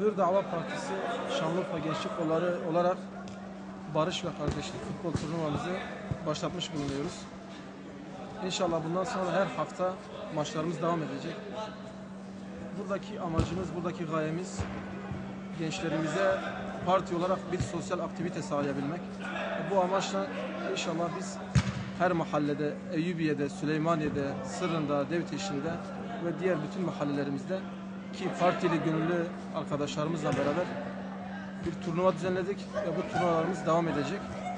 Hür Dava Partisi Şanlıurfa Gençlik Kolları olarak Barış ve Kardeşlik futbol turnuvamızı başlatmış bulunuyoruz. İnşallah bundan sonra her hafta maçlarımız devam edecek. Buradaki amacımız, buradaki gayemiz gençlerimize parti olarak bir sosyal aktivite sağlayabilmek. Bu amaçla inşallah biz her mahallede, Eyyubiye'de, Süleymaniye'de, Sırrı'nda, Devteşi'nde ve diğer bütün mahallelerimizde ki partili gönüllü arkadaşlarımızla beraber bir turnuva düzenledik ve bu turnuvalarımız devam edecek.